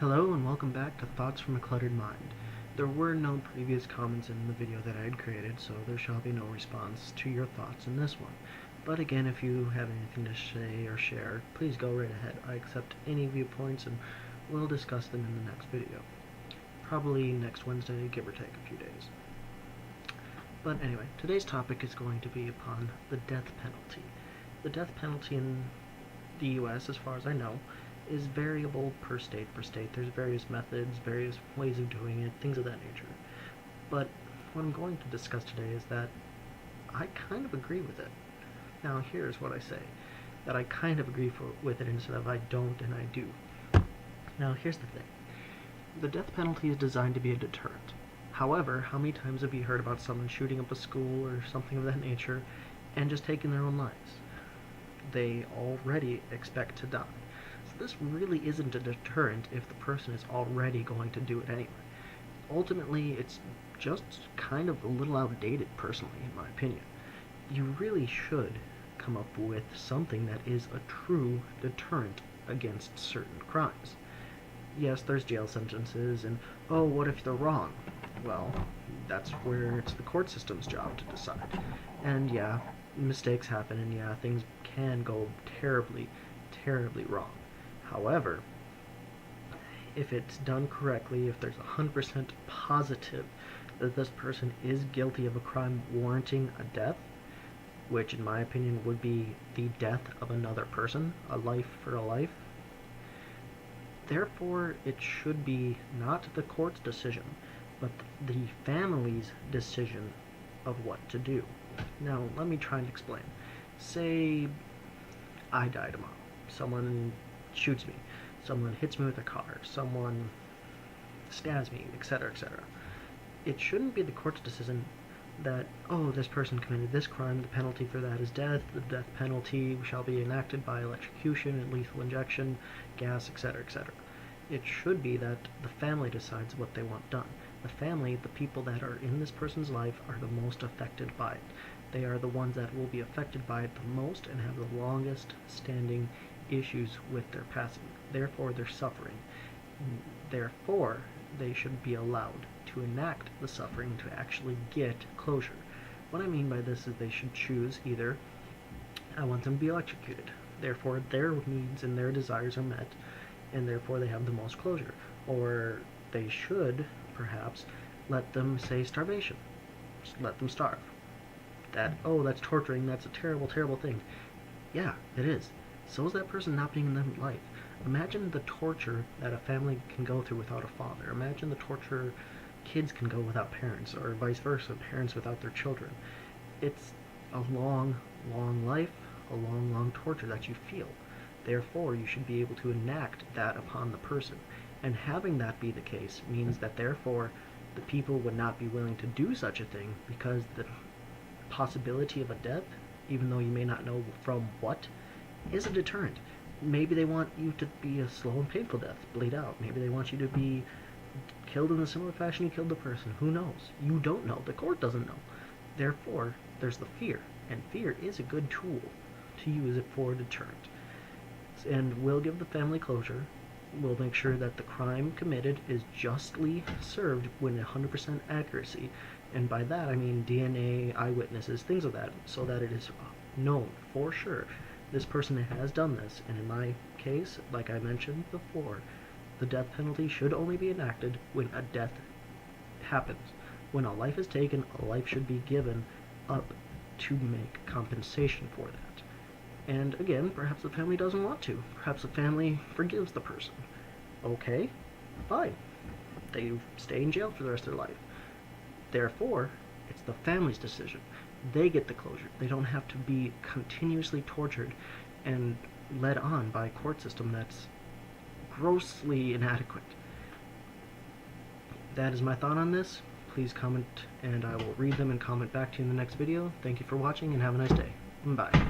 Hello and welcome back to Thoughts from a Cluttered Mind. There were no previous comments in the video that I had created, so there shall be no response to your thoughts in this one. But again, if you have anything to say or share, please go right ahead. I accept any viewpoints and we'll discuss them in the next video. Probably next Wednesday, give or take a few days. But anyway, today's topic is going to be upon the death penalty. The death penalty in the US, as far as I know, is variable per state. There's various methods, various ways of doing it, things of that nature. But what I'm going to discuss today is that I kind of agree with it. Now here's what I say, that I kind of agree with it instead of I don't and I do. Now here's the thing. The death penalty is designed to be a deterrent. However, how many times have you heard about someone shooting up a school or something of that nature and just taking their own lives? They already expect to die. So this really isn't a deterrent if the person is already going to do it anyway. Ultimately, it's just kind of a little outdated, personally, in my opinion. You really should come up with something that is a true deterrent against certain crimes. Yes, there's jail sentences, and oh, what if they're wrong? Well, that's where it's the court system's job to decide. And yeah, mistakes happen, and yeah, things can go terribly, terribly wrong. However, if it's done correctly, if there's 100% positive that this person is guilty of a crime warranting a death, which in my opinion would be the death of another person, a life for a life, therefore it should be not the court's decision, but the family's decision of what to do. Now, let me try and explain. Say I die tomorrow. Someone shoots me. Someone hits me with a car. Someone stabs me, etc., etc. It shouldn't be the court's decision that, oh, this person committed this crime, the penalty for that is death, the death penalty shall be enacted by electrocution and lethal injection, gas, etc., etc. It should be that the family decides what they want done. The family, the people that are in this person's life, are the most affected by it. They are the ones that will be affected by it the most and have the longest standing issues with their passing. Therefore, they're suffering. Therefore, they should be allowed to enact the suffering to actually get closure. What I mean by this is they should choose either, I want them to be electrocuted. Therefore, their needs and their desires are met, and therefore they have the most closure. Or they should, perhaps, let them say starvation. Just let them starve. That, oh, that's torturing, that's a terrible, terrible thing. Yeah, it is. So is that person not being in their life. Imagine the torture that a family can go through without a father. Imagine the torture kids can go without parents, or vice versa, parents without their children. It's a long, long life, a long, long torture that you feel. Therefore, you should be able to enact that upon the person. And having that be the case means that therefore the people would not be willing to do such a thing because the possibility of a death, even though you may not know from what, is a deterrent. Maybe they want you to be a slow and painful death, bleed out. Maybe they want you to be killed in a similar fashion you killed the person. Who knows? You don't know. The court doesn't know. Therefore, there's the fear, and fear is a good tool to use it for a deterrent. And we'll give the family closure. We'll make sure that the crime committed is justly served with 100% accuracy. And by that I mean DNA, eyewitnesses, things of that, so that it is known for sure this person has done this. And in my case, like I mentioned before, the death penalty should only be enacted when a death happens. When a life is taken, a life should be given up to make compensation for that. And again, perhaps the family doesn't want to. Perhaps the family forgives the person. Okay, fine. They stay in jail for the rest of their life. Therefore, it's the family's decision. They get the closure. They don't have to be continuously tortured and led on by a court system that's grossly inadequate. That is my thought on this. Please comment, and I will read them and comment back to you in the next video. Thank you for watching, and have a nice day. Bye.